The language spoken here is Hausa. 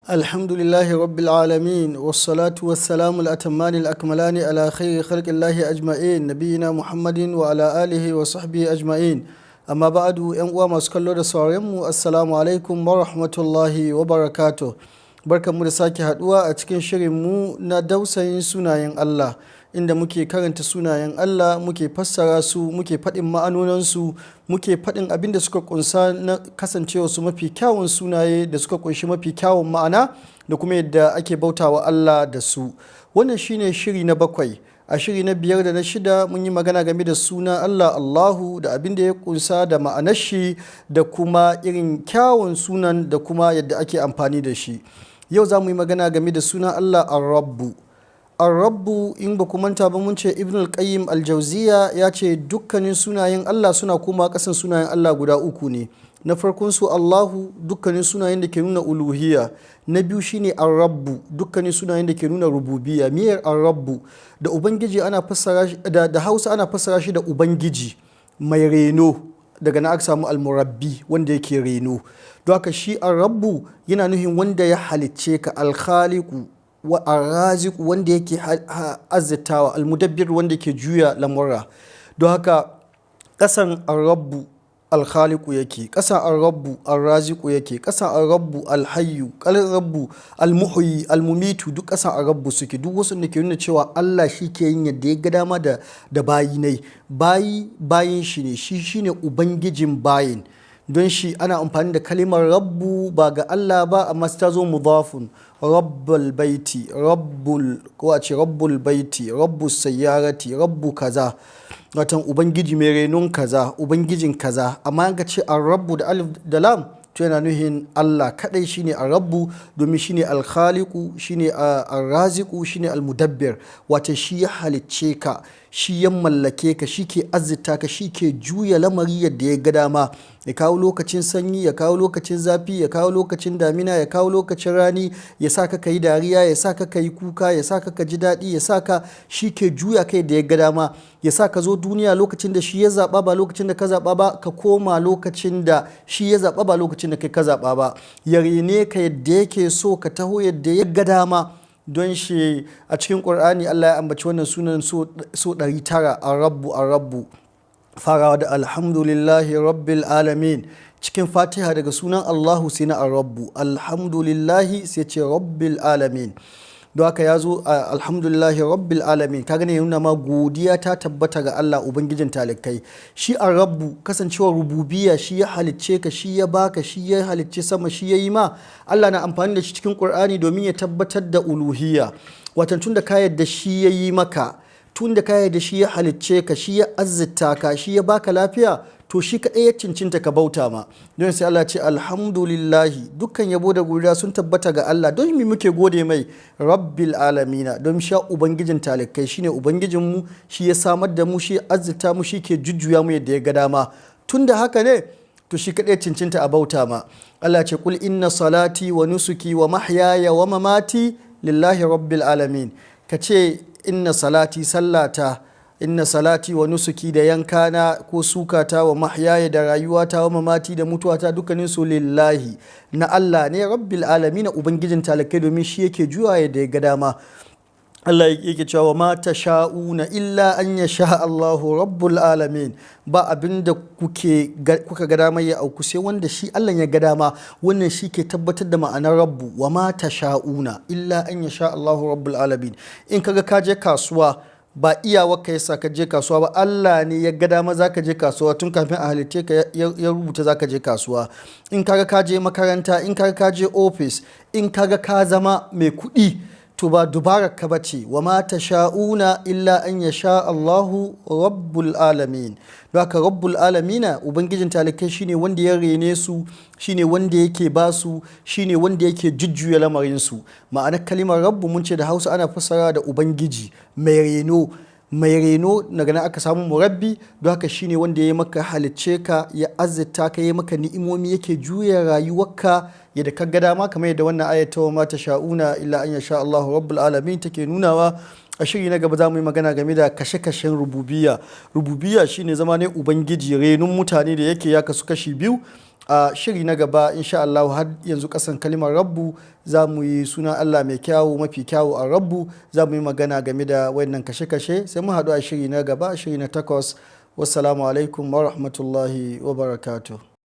الحمد لله رب العالمين والصلاة والسلام الأتمان الأكملان على خير خلق الله أجمعين نبينا محمد وعلى آله وصحبه أجمعين أما بعد ينقوى مسكالو da sauranmu assalamu alaikum wa rahmatullahi wa barakatuh barkanmu da sake haduwa a cikin shirinmu na dausayin sunayen Allah inda muke karanta sunayen Allah muke fassara su muke faɗin ma'anonansu muke faɗin abin da suka kunsa na kasancewa su mafi kyawun sunaye da suka kunshi mafi kyawun ma'ana da kuma yadda ake bautawa Allah da su. Wannan shine shiri na 7. A shiri na 5 da na 6 mun yi magana game da suna Allah Allahu da abin da ya kunsa da ma'anar shi da kuma irin kyawun sunan da kuma yadda ake amfani da shi. Yau za mu yi magana game da sunan Allah Ar-Rabbu. Ar-Rabbu in ba ku manta ba mun ce Ibn al-Qayyim al-Jawziya ya ce dukkanin sunayen Allah suna koma kasan sunayen Allah guda uku ne. Na farkon su Allahu dukkanin sunayen da ke nuna uluhiyya. Na biyu shine Ar-Rabbu dukkanin sunayen da ke nuna rububiyya. Miyar Ar-Rabbu da Ubangiji ana fassara da Hausa ana fassara shi da Ubangiji mai reno daga na aka samu al-Murabbi wanda yake reno. Don haka shi Ar-Rabbu yana nufin wanda ya halicce ka al-Khaliqu wa arraziku wanda yake azzatawa almudabbir wanda ke juya lamurra. Don haka kasan arrabbu alkhaliku yake, kasan arrabbu arraziku yake, kasan arrabbu alhayyu, alrabbu almuhyi almumitu, duk kasan arrabbu suke. Duk wasu da ke nuna cewa Allah shi ke yin yadda ya ga dama da bayi ne. Bayin shi ne, shi shine ubangijin bayin. Don shi ana amfani da kalimar rabbu ba ga Allah ba amma ta zo mudafun. Rabbul baiti, rabbul baiti, rabbus sayyarati, rabbu kaza, watan ubangiji mai renon kaza, ubangijin kaza. Amma an ka ce ar-rabbu da alif da lam to yana nuhin Allah kadai shine ar-rabbu domin shine al-khaliqu, shine ar-raziqu, shine al-mudabbir. Wata shi ya halicce ka, shi ya mallake ka, shi ke azzita ka, shi ke juya lamari yadda ya ga dama. Ya kawo lokacin sanyi, ya kawo lokacin zafi, ya kawo lokacin damina, ya kawo lokacin rani, ya sa ka yi dariya, ya sa ka yi kuka, ya sa ka ji daɗi, ya sa ka shi ke juya kai da ya ga dama. Ya sa ka zo duniya lokacin da shi ya zaɓa ba lokacin da ka zaɓa ba, ka koma lokacin da shi ya zaɓa ba lokacin da kai ka zaɓa ba. Ya rene ka yadda yake so, ka taho yadda ya ga dama. Don shi a cikin Ƙur'ani Allah ya ambaci wannan sunan so 900 ar-rabbu farawa da alhamdulillahi rabbil alamin. Cikin Fatiha daga sunan Allahu sai na ar-rabbu, alhamdulillahi sai ce rabbil alamin. Don haka ya zo alhamdulillahi rabbil alamin, ka gane yana ma godiya ta tabbata ga Allah ubangijin talikai. Shi ar-rabbu kasancewar rububiyya, shi ya halicce ka, shi ya baka, shi ya halicce sama, shi ya yi ma. Allah na amfani da shi cikin Qur'ani domin ya tabbatar da uluhiyya. Watan tun da ka yadda shi ya yi maka, tun da ka yadda shi ya halicce ka, shi ya azzita ka, shi ya baka lafiya, to shi kaɗai ya cincinta ka bauta ma. Don sai Allah ce alhamdulillahi, dukkan yabo da godiya sun tabbata ga Allah. Don mi muke gode mai rabbil alamina, don sha ubangijin talikai, shine ubangijin mu, shi ya samar da mu, shi ya azzita mu, shi ke jujjuya mu yadda ya ga dama. Tun da haka ne to shi kaɗai cincinta a bauta ma. Allah ce kul inna salati wa nusuki wa mahyaya wa mamati lillahi rabbil alamin. Ka ce inna salati sallata, inna salati wa nusuki da yankana ko sukata wa mahyaya da rayuwata wa mamati da mutuwata dukkanin su lillahi na Allah ne rabbil alamin, ubangijin talakai domin shi yake juya da ya ga dama. Allah yake cewa ma tasha'una illa an yasha Allahu rabbul alamin. Ba abinda kuka ga dama ya auku sai wanda shi Allah ya ga dama. Wannan shi ke tabbatar da ma'anar rabbu, wa ma tasha'una illa an yasha Allahu rabbul alamin. In kaga ka je kasuwa ba iyawarka yasa ka je kasuwa ba, Allah ne ya ga dama za ka je kasuwa tun kafin a halitte ka ya rubuta za ka je kasuwa. In kaga ka je makaranta, in kaga ka je ofis, in kaga ka zama mai kuɗi, to ba dubarar ka bace. Wa ma tasha'una illa an yasha Allahu rabbul alamin. Don haka rabbul alamina ubangijin talikai shine wanda ya rene su, shine wanda yake ba su, shine wanda yake jujjuya lamarin su. Ma'anar kalimar rabbu mun ce da Hausa ana fassara da ubangiji mai reno. Mai reno daga nan aka samu murabbi. Don haka shine wanda ya maka halicce ka, ya azzita ka, ya maka ni'imomi, yake juya rayuwarka yadda ka ga dama, kamar yadda wannan ayat ta ma tasha'una illa an yasha Allahu rabbul alamin take nunawa. A shiri na gaba za mu yi magana game da kashe-kashen rububiyya. Rububiyya shine zama ne ubangiji, renon mutane da yake ya kasu kashi biyu. a shiri na gaba insha Allah har yanzu kasan kalimar rabbu za mu yi suna Allah mai kyawu mafi kyawu a rabbu, za mu yi magana game da wannan kashe-kashe. Sai mu haɗu a shiri na gaba, shiri na 8. Wassalamu alaikum wa rahmatullahi wa barakatuh.